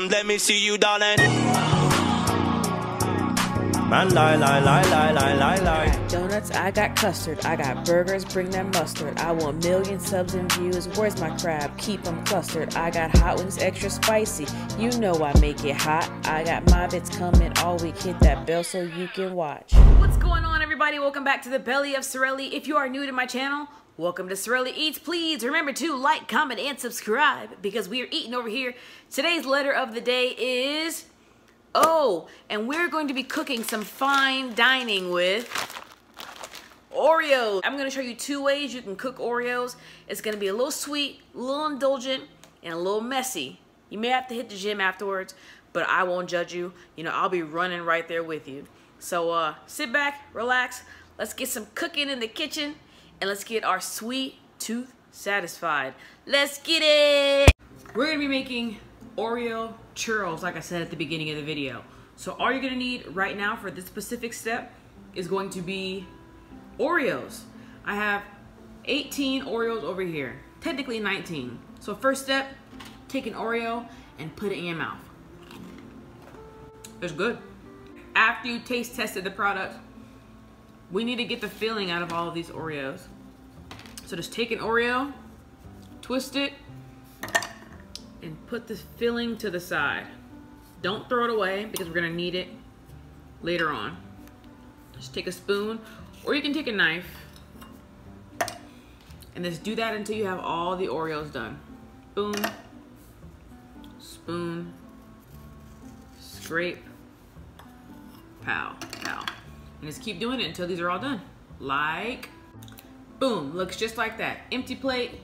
Let me see you, darling. Man, lie. I got donuts, I got custard, I got burgers, bring that mustard. I want million subs and views, where's my crab? Keep them clustered. I got hot wings extra spicy, you know I make it hot. I got my bits coming all week, hit that bell so you can watch. What's going on, everybody? Welcome back to the belly of Sareli. If you are new to my channel, welcome to Sareli Eats. Please remember to like, comment, and subscribe because we are eating over here. Today's letter of the day is O, and we're going to be cooking some fine dining with Oreos. I'm going to show you two ways you can cook Oreos. It's going to be a little sweet, a little indulgent, and a little messy. You may have to hit the gym afterwards, but I won't judge you. You know, I'll be running right there with you. So sit back, relax. Let's get some cooking in the kitchen, and let's get our sweet tooth satisfied. Let's get it! We're going to be making Oreo churros, like I said at the beginning of the video. So all you're gonna need right now for this specific step is going to be Oreos. I have 18 Oreos over here, technically 19. So first step, take an Oreo and put it in your mouth. It's good. After you taste tested the product, we need to get the filling out of all of these Oreos. So just take an Oreo, twist it, and put the filling to the side. Don't throw it away because we're gonna need it later on. Just take a spoon, or you can take a knife, and just do that until you have all the Oreos done. Boom, spoon, scrape, pow, pow. And just keep doing it until these are all done. Like, boom, looks just like that. Empty plate,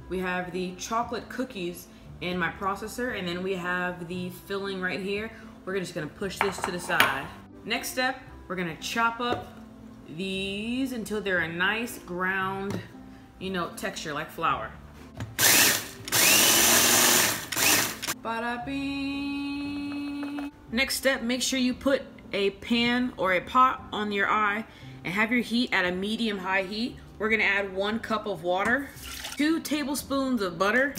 we have the chocolate cookies in my processor, and then we have the filling right here. We're just gonna push this to the side. Next step, we're gonna chop up these until they're a nice ground, you know, texture like flour. Bada-bing. Next step, make sure you put a pan or a pot on your eye and have your heat at a medium-high heat. We're gonna add 1 cup of water, 2 tablespoons of butter.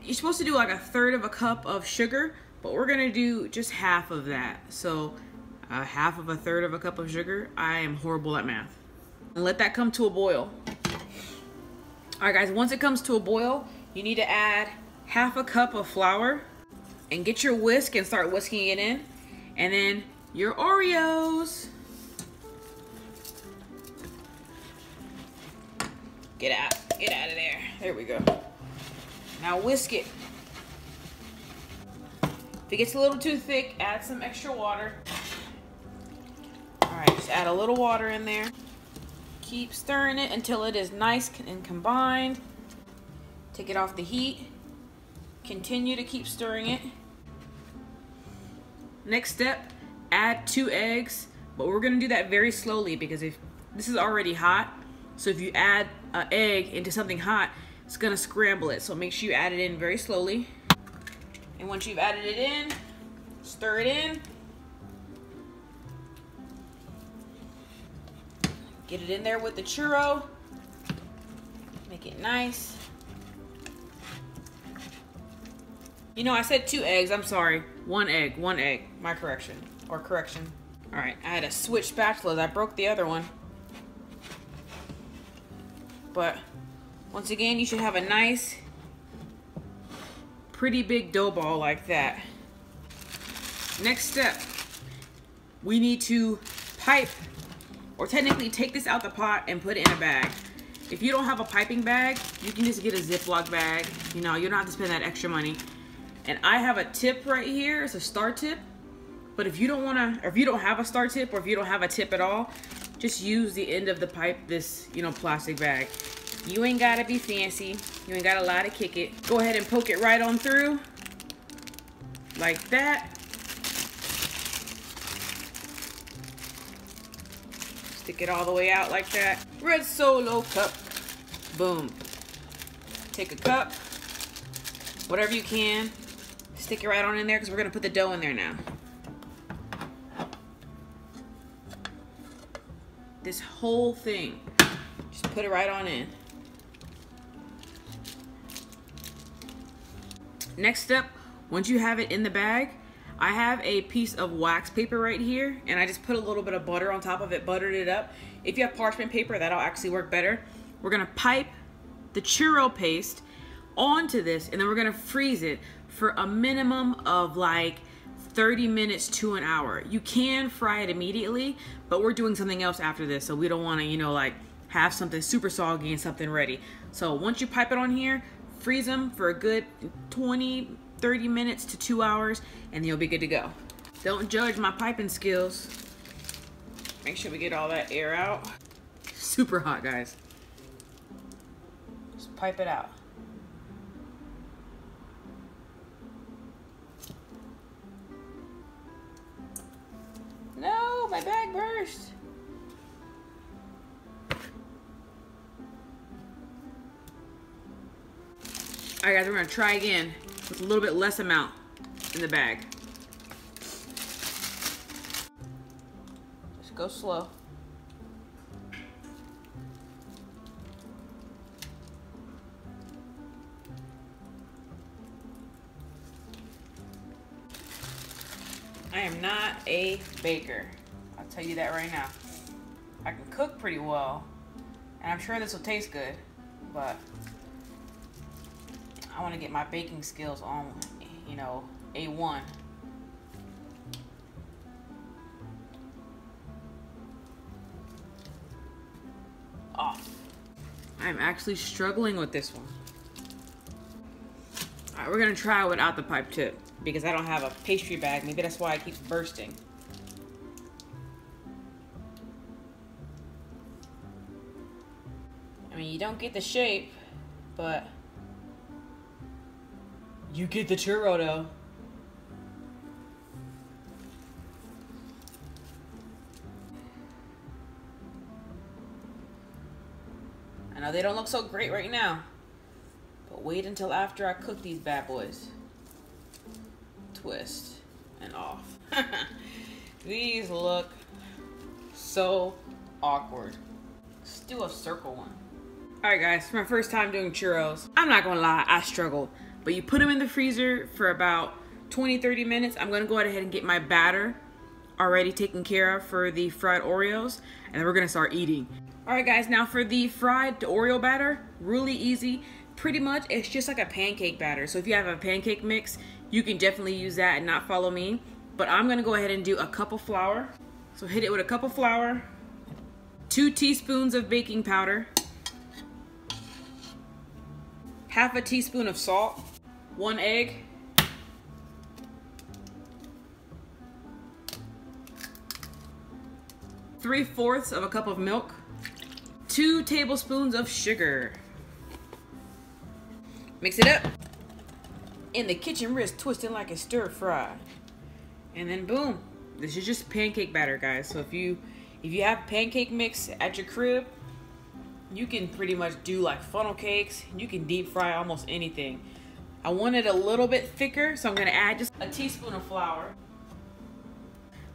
You're supposed to do like 1/3 cup of sugar, but we're gonna do just half of that. So half of 1/3 cup of sugar. I am horrible at math. And let that come to a boil. All right guys, once it comes to a boil, you need to add 1/2 cup of flour and get your whisk and start whisking it in. And then your Oreos. Get out of there. There we go. Now whisk it. If it gets a little too thick, add some extra water. All right, just add a little water in there. Keep stirring it until it is nice and combined. Take it off the heat. Continue to keep stirring it. Next step, add 2 eggs, but we're gonna do that very slowly because if this is already hot, so if you add an egg into something hot, it's gonna scramble it, so make sure you add it in very slowly. And once you've added it in, stir it in. Get it in there with the churro. Make it nice. You know, I said 2 eggs, I'm sorry. 1 egg, my correction. All right, I had to switch spatulas, I broke the other one. But once again, you should have a nice, pretty big dough ball like that. Next step, we need to pipe, or technically take this out the pot and put it in a bag. If you don't have a piping bag, you can just get a Ziploc bag. You know, you don't have to spend that extra money. And I have a tip right here, it's a star tip. But if you don't wanna, or if you don't have a star tip, or if you don't have a tip at all, just use the end of the pipe, this, you know, plastic bag. You ain't gotta be fancy. You ain't gotta lie to kick it. Go ahead and poke it right on through. Like that. Stick it all the way out like that. Red Solo cup. Boom. Take a cup. Whatever you can. Stick it right on in there because we're gonna put the dough in there now. This whole thing. Just put it right on in. Next step, once you have it in the bag, I have a piece of wax paper right here, and I just put a little bit of butter on top of it, buttered it up. If you have parchment paper, that'll actually work better. We're gonna pipe the churro paste onto this, and then we're gonna freeze it for a minimum of like 30 minutes to an hour. You can fry it immediately, but we're doing something else after this, so we don't wanna, you know, like have something super soggy and something ready. So once you pipe it on here, freeze them for a good 30 minutes to 2 hours, and you'll be good to go. Don't judge my piping skills. Make sure we get all that air out. Super hot, guys. Just pipe it out. No, my bag burst. All right, guys, we're gonna try again with a little bit less amount in the bag. Just go slow. I am not a baker. I'll tell you that right now. I can cook pretty well, and I'm sure this will taste good, but I want to get my baking skills on, you know, A1. Off. I'm actually struggling with this one. All right, we're gonna try without the pipe tip because I don't have a pastry bag. Maybe that's why I keep bursting. I mean, you don't get the shape, but you get the churro though. I know they don't look so great right now, but wait until after I cook these bad boys. Twist and off. These look so awkward. Let's do a circle one. All right, guys, for my first time doing churros, I'm not gonna lie, I struggled. But you put them in the freezer for about 20-30 minutes. I'm gonna go ahead and get my batter already taken care of for the fried Oreos, and then we're gonna start eating. All right, guys, now for the fried Oreo batter, really easy. Pretty much, it's just like a pancake batter. So if you have a pancake mix, you can definitely use that and not follow me. But I'm gonna go ahead and do a cup of flour. So hit it with a cup of flour, 2 teaspoons of baking powder, half a teaspoon of salt, 1 egg, 3/4 of a cup of milk, 2 tablespoons of sugar. Mix it up. In the kitchen wrist, twisting like a stir fry. And then boom. This is just pancake batter, guys. So if you have pancake mix at your crib, you can pretty much do like funnel cakes. You can deep fry almost anything. I want it a little bit thicker, so I'm gonna add just a teaspoon of flour.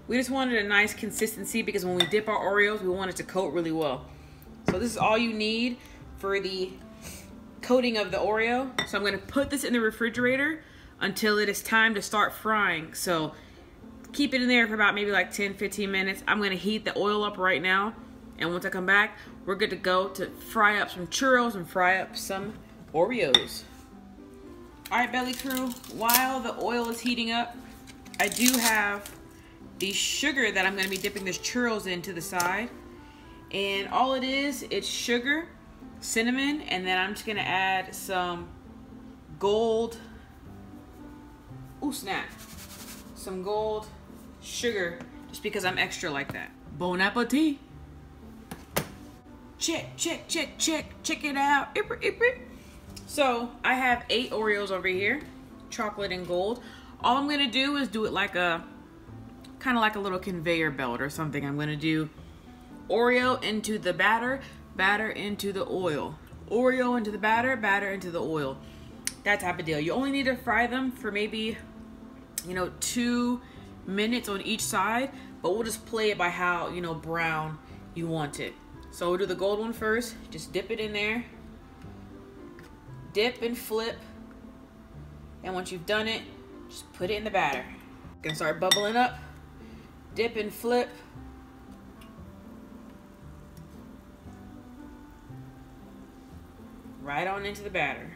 We just wanted a nice consistency because when we dip our Oreos, we want it to coat really well. So this is all you need for the coating of the Oreo. So I'm gonna put this in the refrigerator until it is time to start frying. So keep it in there for about maybe like 10-15 minutes. I'm gonna heat the oil up right now. And once I come back, we're good to go to fry up some churros and fry up some Oreos. All right, Belly Crew, while the oil is heating up, I do have the sugar that I'm gonna be dipping this churros into the side. And all it is, it's sugar, cinnamon, and then I'm just gonna add some gold, ooh snap, some gold sugar, just because I'm extra like that. Bon appetit. Check, check, check, check, check it out. So I have 8 Oreos over here, chocolate and gold. All I'm gonna do is do it like a, kind of like a little conveyor belt or something. I'm gonna do Oreo into the batter, batter into the oil. Oreo into the batter, batter into the oil. That type of deal. You only need to fry them for maybe, 2 minutes on each side, but we'll just play it by how, brown you want it. So we'll do the gold one first. Just dip it in there. Dip and flip. And once you've done it, just put it in the batter. Gonna start bubbling up. Dip and flip. Right on into the batter.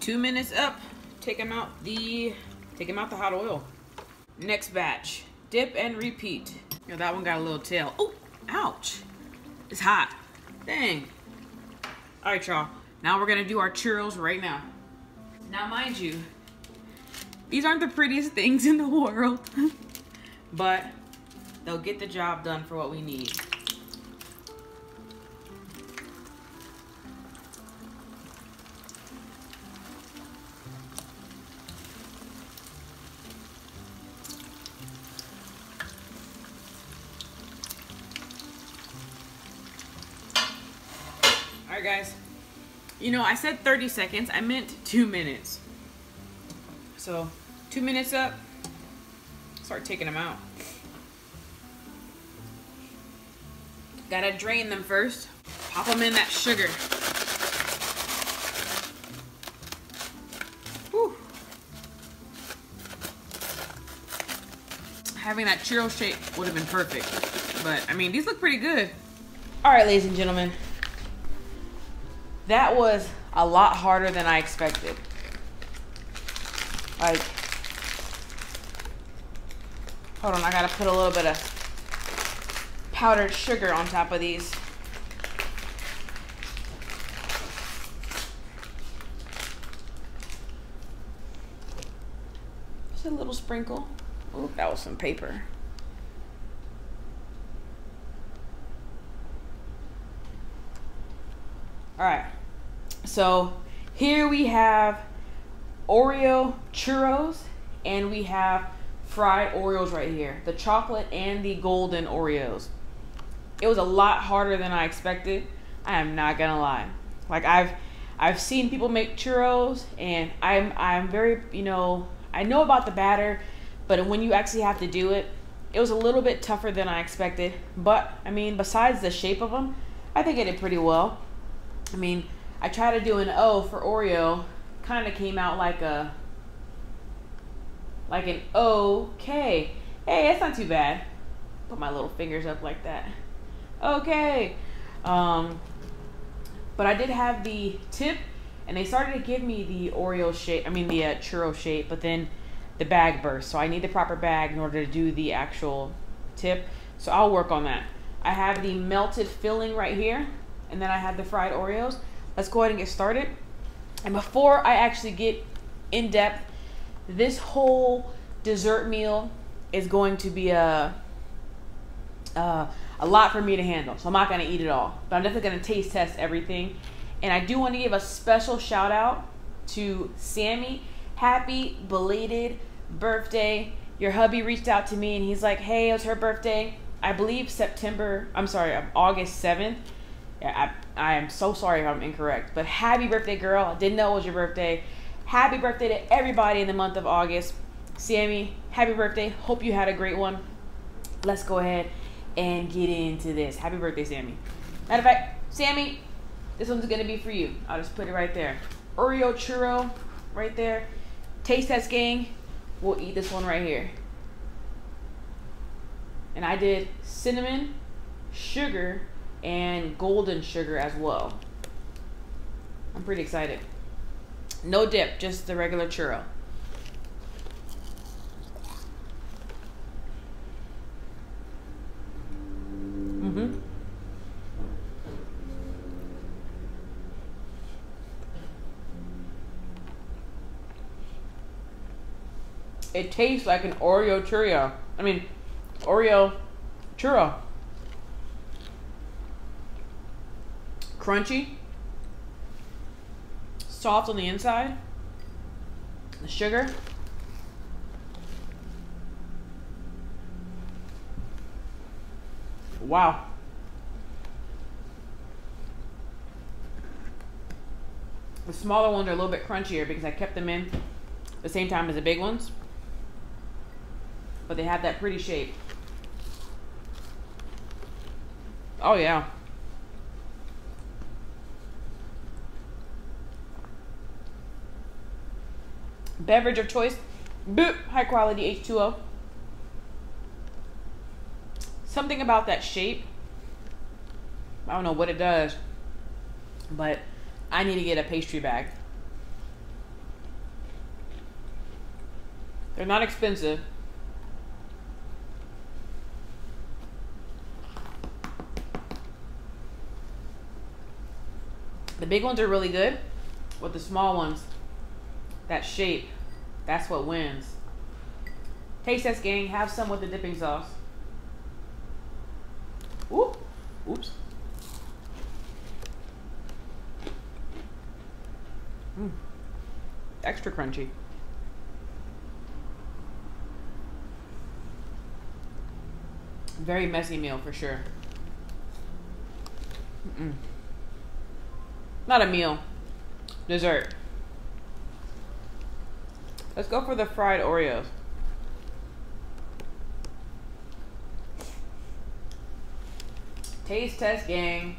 2 minutes up. Take them out the hot oil. Next batch. Dip and repeat. You know, that one got a little tail. Oh, ouch. It's hot. Dang. All right, y'all. Now we're gonna do our churros right now. Now, mind you, these aren't the prettiest things in the world, but they'll get the job done for what we need. All right, guys. You know, I said 30 seconds. I meant 2 minutes. So, 2 minutes up. Start taking them out. Gotta drain them first. Pop them in that sugar. Whew. Having that churro shape would have been perfect. But, I mean, these look pretty good. All right, ladies and gentlemen. That was a lot harder than I expected. Like, hold on, I gotta put a little bit of powdered sugar on top of these. Just a little sprinkle. Ooh, that was some paper. All right. So here we have Oreo churros and we have fried Oreos right here. The chocolate and the golden Oreos. It was a lot harder than I expected. I am not gonna lie. Like I've seen people make churros and I'm very, you know, I know about the batter, but when you actually have to do it, it was a little bit tougher than I expected. But I mean, besides the shape of them, I think I did pretty well. I mean, I tried to do an O for Oreo, kind of came out like an OK. Hey, that's not too bad. Put my little fingers up like that. Okay. But I did have the tip, and they started to give me the Oreo shape, I mean the churro shape, but then the bag burst. So I need the proper bag in order to do the actual tip. So I'll work on that. I have the melted filling right here, and then I have the fried Oreos. Let's go ahead and get started. And before I actually get in depth, this whole dessert meal is going to be a lot for me to handle. So I'm not gonna eat it all, but I'm definitely gonna taste test everything. And I do want to give a special shout out to Sammy. Happy belated birthday. Your hubby reached out to me and he's like, hey, it was her birthday. I believe August 7th. Yeah, I am so sorry if I'm incorrect, but happy birthday, girl. I didn't know it was your birthday. Happy birthday to everybody in the month of August. Sammy, happy birthday. Hope you had a great one. Let's go ahead and get into this. Happy birthday, Sammy. Matter of fact, Sammy, this one's gonna be for you. I'll just put it right there. Oreo churro right there. Taste test, gang. We'll eat this one right here. And I did cinnamon, sugar, and golden sugar as well. I'm pretty excited. No dip, just the regular churro. It tastes like an Oreo churro. Oreo churro. Crunchy, soft on the inside, the sugar. Wow. The smaller ones are a little bit crunchier because I kept them in the same time as the big ones, but they have that pretty shape. Oh yeah. Beverage of choice, boop, high quality H2O. Something about that shape, I don't know what it does, but I need to get a pastry bag. They're not expensive. The big ones are really good, but the small ones, that shape, that's what wins. Taste test, gang. Have some with the dipping sauce. Ooh, oops. Extra crunchy. Very messy meal for sure. Not a meal. Dessert. Let's go for the fried Oreos. Taste test, gang.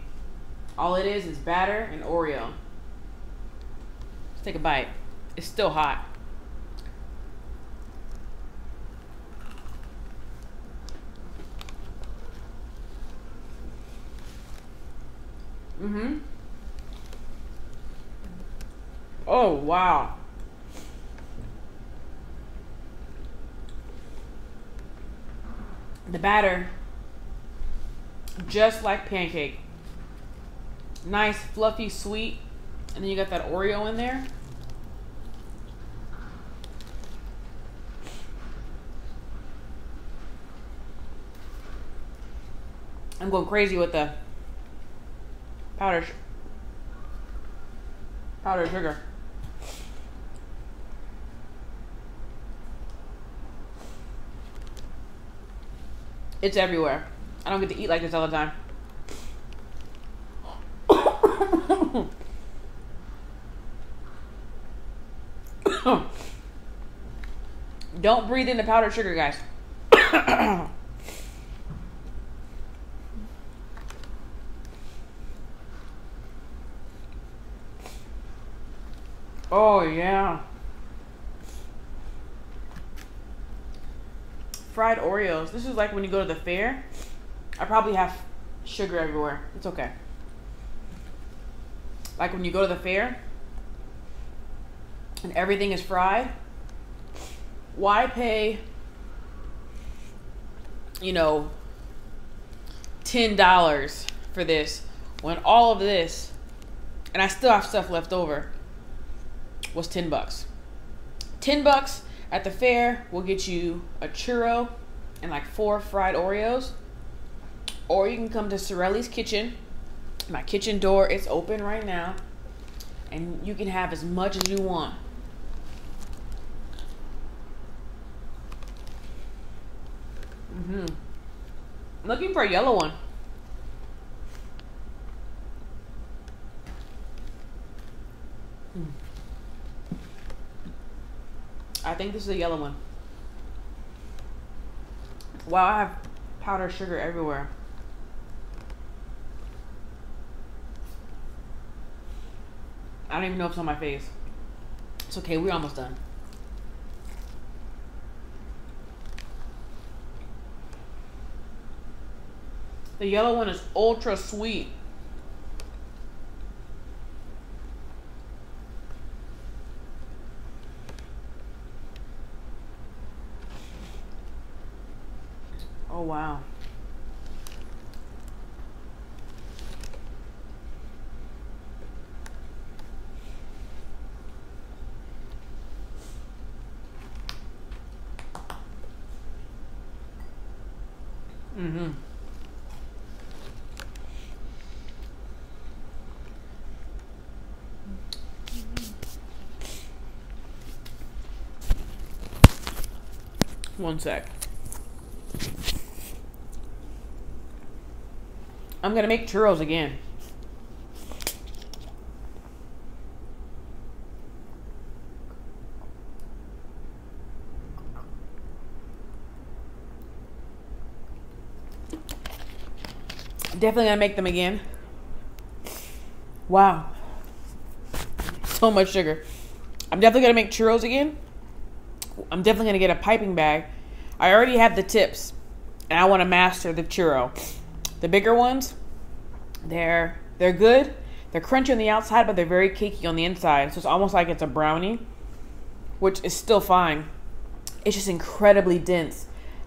All it is batter and Oreo. Let's take a bite. It's still hot. Oh, wow. The batter, just like pancake. Nice, fluffy, sweet. And then you got that Oreo in there. I'm going crazy with the powdered sugar. It's everywhere. I don't get to eat like this all the time. Don't breathe in the powdered sugar, guys. Oh, yeah. Fried Oreos. This is like when you go to the fair. I probably have sugar everywhere. It's okay. Like when you go to the fair and everything is fried. Why pay, you know, $10 for this when all of this, and I still have stuff left over, was $10. $10 at the fair will get you a churro and like 4 fried Oreos. Or you can come to Sareli's kitchen. My kitchen door is open right now. And you can have as much as you want. I'm looking for a yellow one. I think this is a yellow one. Wow, I have powdered sugar everywhere. I don't even know if it's on my face. It's okay, we're almost done. The yellow one is ultra sweet. Oh, wow. One sec. I'm gonna make churros again. Definitely gonna make them again. Wow. So much sugar. I'm definitely gonna make churros again. I'm definitely gonna get a piping bag. I already have the tips, and I want to master the churro. The bigger ones, they're good. They're crunchy on the outside, but they're very cakey on the inside. So it's almost like it's a brownie, which is still fine. It's just incredibly dense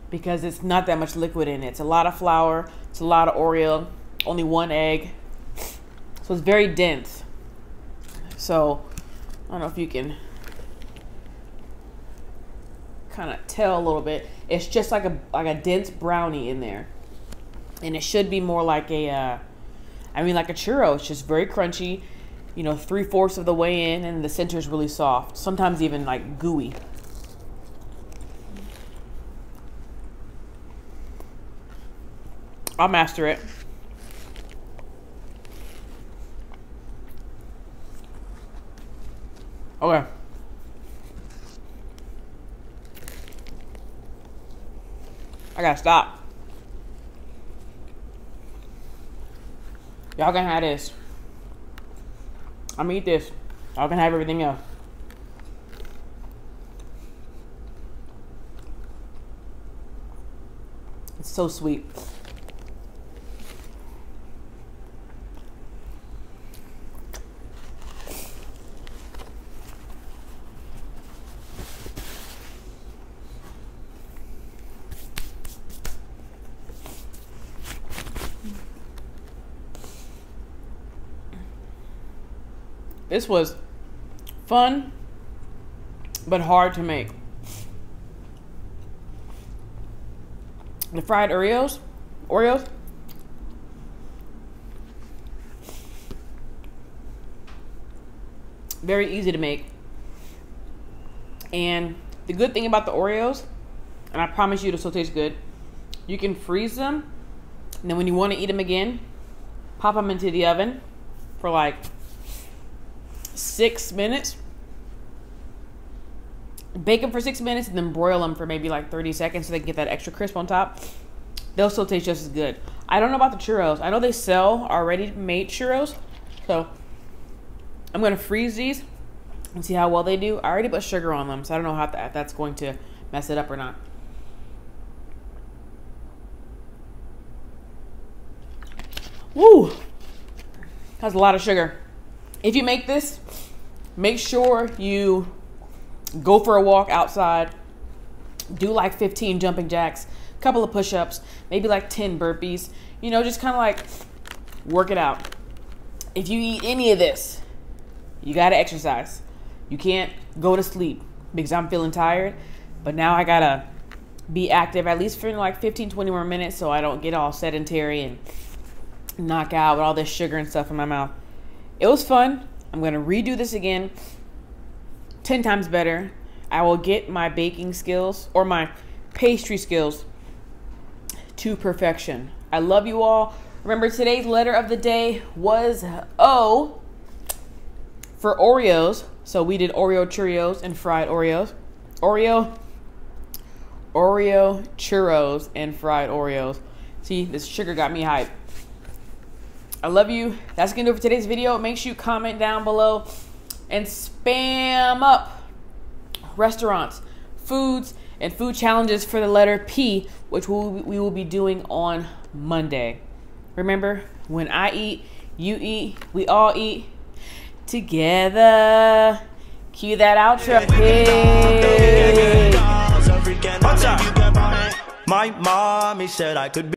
because it's not that much liquid in it. It's a lot of flour. It's a lot of Oreo. Only 1 egg. So it's very dense. So I don't know if you can kind of tell a little bit. It's just like a dense brownie in there, and it should be more like a like a churro. It's just very crunchy, you know, 3/4 of the way in, and the center is really soft, sometimes even like gooey. I'll master it. Okay. I gotta stop. Y'all can have this. I'm gonna eat this. Y'all can have everything else. It's so sweet. This was fun, but hard to make. The fried Oreos, very easy to make. And the good thing about the Oreos, and I promise you this will taste good, you can freeze them, and then when you want to eat them again, pop them into the oven for like 6 minutes. Bake them for 6 minutes and then broil them for maybe like 30 seconds so they can get that extra crisp on top. They'll still taste just as good. I don't know about the churros. I know they sell already made churros. So I'm going to freeze these and see how well they do. I already put sugar on them, so I don't know how that's going to mess it up or not. Woo! That's a lot of sugar. If you make this, make sure you go for a walk outside. Do like 15 jumping jacks, a couple of push-ups, maybe like 10 burpees. You know, just kind of like work it out. If you eat any of this, you got to exercise. You can't go to sleep because I'm feeling tired. But now I got to be active at least for like 15, 20 more minutes so I don't get all sedentary and knock out with all this sugar and stuff in my mouth. It was fun. I'm going to redo this again 10 times better. I will get my baking skills or my pastry skills to perfection. I love you all. Remember, today's letter of the day was O for Oreos. So we did Oreo Churros and fried Oreos. Oreo Churros and fried Oreos. See, this sugar got me hyped. I love you. That's going to do it for today's video. Make sure you comment down below and spam up restaurants, foods, and food challenges for the letter P, which we will be doing on Monday. Remember, when I eat, you eat, we all eat together. Cue that outro. Hey. My mommy said I could be